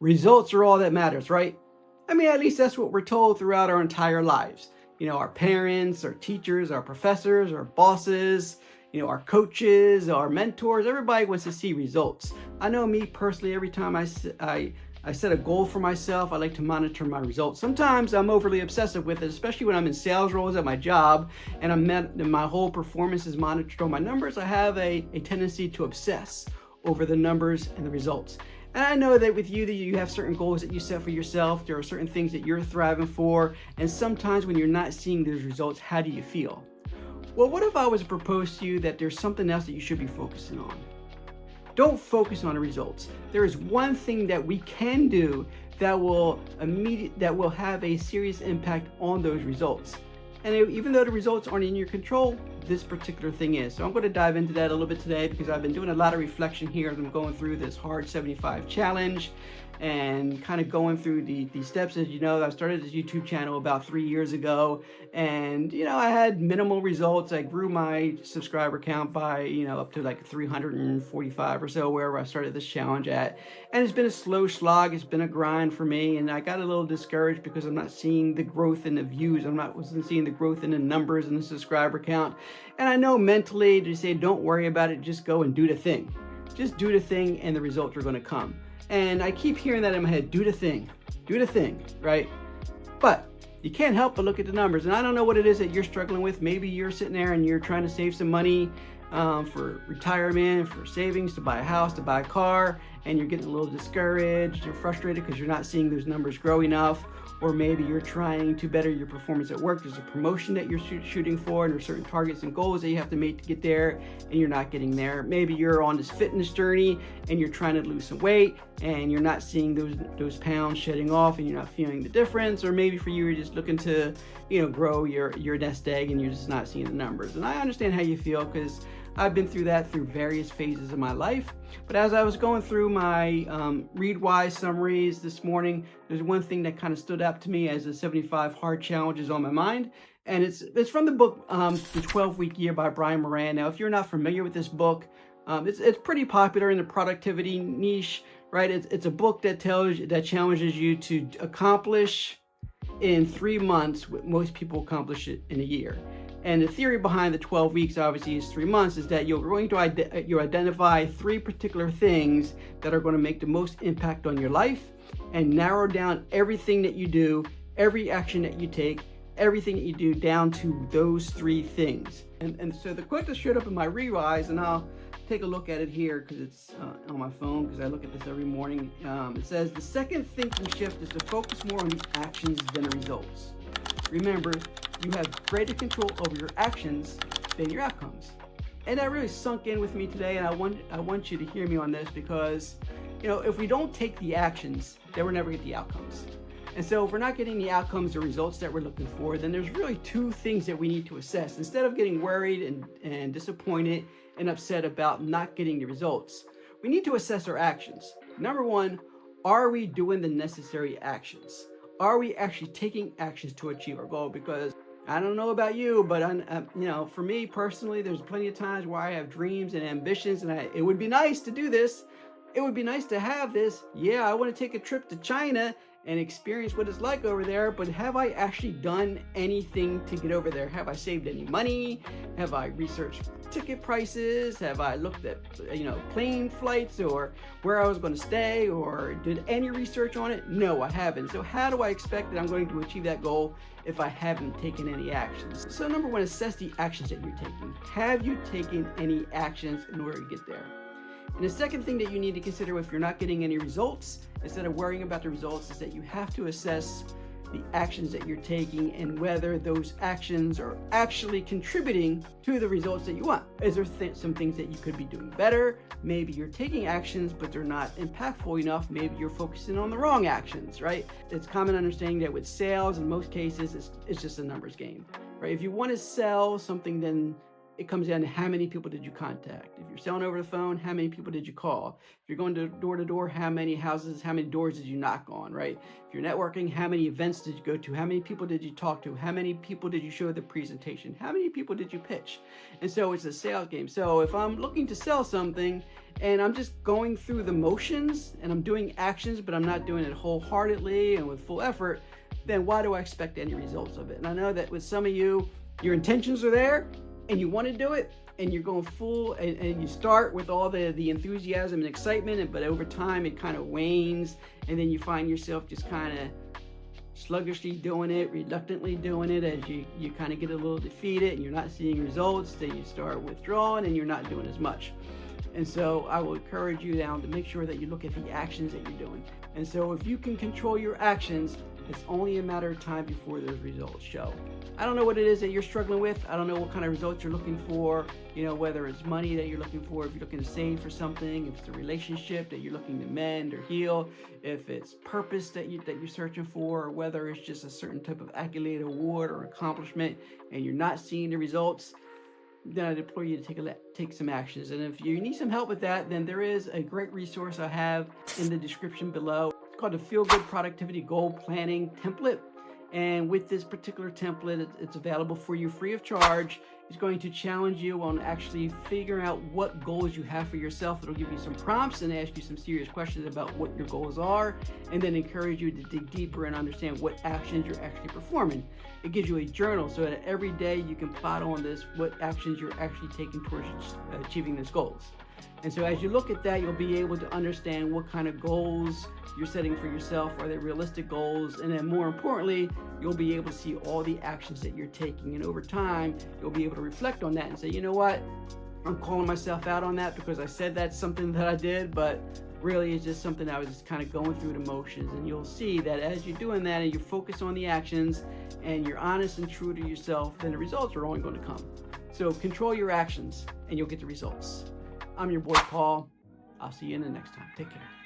Results are all that matters, right? I mean, at least that's what we're told throughout our entire lives. Our parents, our teachers, our professors, our bosses, our coaches, our mentors, everybody wants to see results. I know me personally, every time I set a goal for myself, I like to monitor my results. Sometimes I'm overly obsessive with it, especially when I'm in sales roles at my job and my whole performance is monitored on my numbers. I have a tendency to obsess over the numbers and the results. And I know that with you, that you have certain goals that you set for yourself. There are certain things that you're thriving for. And sometimes when you're not seeing those results, how do you feel? Well, what if I was to propose to you that there's something else that you should be focusing on? Don't focus on the results. There is one thing that we can do that will have a serious impact on those results. And even though the results aren't in your control, this particular thing is. So I'm going to dive into that a little bit today because I've been doing a lot of reflection here as I'm going through this Hard 75 challenge and kind of going through the steps. As you know, I started this YouTube channel about 3 years ago, and I had minimal results. I grew my subscriber count by up to like 345 or so wherever I started this challenge at, and it's been a slow slog. It's been a grind for me, and I got a little discouraged because I'm not seeing the growth in the views. Wasn't seeing the growth in the numbers and the subscriber count. And I know mentally they say don't worry about it, just go and do the thing. Just do the thing and the results are going to come. And I keep hearing that in my head, do the thing, right? But you can't help but look at the numbers. And I don't know what it is that you're struggling with. Maybe you're sitting there and you're trying to save some money for retirement, for savings, to buy a house, to buy a car, and you're getting a little discouraged or frustrated because you're not seeing those numbers grow enough. Or maybe you're trying to better your performance at work. There's a promotion that you're shooting for, and there's certain targets and goals that you have to make to get there, and you're not getting there. Maybe you're on this fitness journey and you're trying to lose some weight, and you're not seeing those pounds shedding off, and you're not feeling the difference. Or maybe for you, you're just looking to, grow your nest egg, and you're just not seeing the numbers. And I understand how you feel because I've been through that through various phases of my life. But as I was going through my read-wise summaries this morning, there's one thing that kind of stood out to me as the 75 hard challenges on my mind. And it's from the book, The 12-Week Year by Brian Moran. Now, if you're not familiar with this book, it's pretty popular in the productivity niche, right? It's a book that challenges you to accomplish in 3 months what most people accomplish it in a year. And the theory behind the 12 weeks, obviously, is 3 months, is that you're going to you identify 3 particular things that are going to make the most impact on your life and narrow down everything that you do, every action that you take, everything that you do down to those 3 things. And so the quote that showed up in my rewise, and I'll take a look at it here because it's on my phone because I look at this every morning. It says, the second thinking shift is to focus more on the actions than the results. Remember, you have greater control over your actions than your outcomes. And that really sunk in with me today, and I want you to hear me on this because, if we don't take the actions, then we'll never get the outcomes. And so if we're not getting the outcomes or results that we're looking for, then there's really 2 things that we need to assess. Instead of getting worried and disappointed and upset about not getting the results, we need to assess our actions. Number 1, are we doing the necessary actions? Are we actually taking actions to achieve our goal? Because I don't know about you, but for me personally, there's plenty of times where I have dreams and ambitions, and it would be nice to do this. It would be nice to have this. Yeah, I want to take a trip to China and experience what it's like over there, but have I actually done anything to get over there? Have I saved any money? Have I researched ticket prices? Have I looked at plane flights or where I was going to stay, or did any research on it? No, I haven't. So how do I expect that I'm going to achieve that goal if I haven't taken any actions? So number 1, assess the actions that you're taking. Have you taken any actions in order to get there? And the second thing that you need to consider if you're not getting any results, instead of worrying about the results, is that you have to assess the actions that you're taking and whether those actions are actually contributing to the results that you want. Is there some things that you could be doing better? Maybe you're taking actions, but they're not impactful enough. Maybe you're focusing on the wrong actions, right? It's common understanding that with sales, in most cases, it's just a numbers game, right? If you want to sell something, then it comes down to how many people did you contact. If you're selling over the phone, how many people did you call? If you're going door to door, how many houses, how many doors did you knock on, right? If you're networking, how many events did you go to? How many people did you talk to? How many people did you show the presentation? How many people did you pitch? And so it's a sales game. So if I'm looking to sell something and I'm just going through the motions and I'm doing actions, but I'm not doing it wholeheartedly and with full effort, then why do I expect any results of it? And I know that with some of you, your intentions are there and you want to do it and you're going full and you start with all the enthusiasm and excitement, but over time it kind of wanes and then you find yourself just kind of sluggishly doing it, reluctantly doing it as you kind of get a little defeated and you're not seeing results. Then you start withdrawing and you're not doing as much. And so I will encourage you now to make sure that you look at the actions that you're doing. And so if you can control your actions, it's only a matter of time before those results show. I don't know what it is that you're struggling with. I don't know what kind of results you're looking for, whether it's money that you're looking for, if you're looking to save for something, if it's a relationship that you're looking to mend or heal, if it's purpose that you're searching for, or whether it's just a certain type of accolade, award, or accomplishment, and you're not seeing the results. Then I'd implore you to take some actions. And if you need some help with that, then there is a great resource I have in the description below. It's called the Feel Good Productivity Goal Planning Template. And with this particular template, it's available for you free of charge. It's going to challenge you on actually figuring out what goals you have for yourself. It'll give you some prompts and ask you some serious questions about what your goals are, and then encourage you to dig deeper and understand what actions you're actually performing. It gives you a journal so that every day you can plot on this what actions you're actually taking towards achieving those goals. And so as you look at that, you'll be able to understand what kind of goals you're setting for yourself. Are they realistic goals? And then more importantly, you'll be able to see all the actions that you're taking. And over time, you'll be able to reflect on that and say, you know what? I'm calling myself out on that because I said that's something that I did, but really it's just something I was just kind of going through the motions. And you'll see that as you're doing that and you focus on the actions and you're honest and true to yourself, then the results are only going to come. So control your actions and you'll get the results. I'm your boy, Paul. I'll see you in the next time. Take care.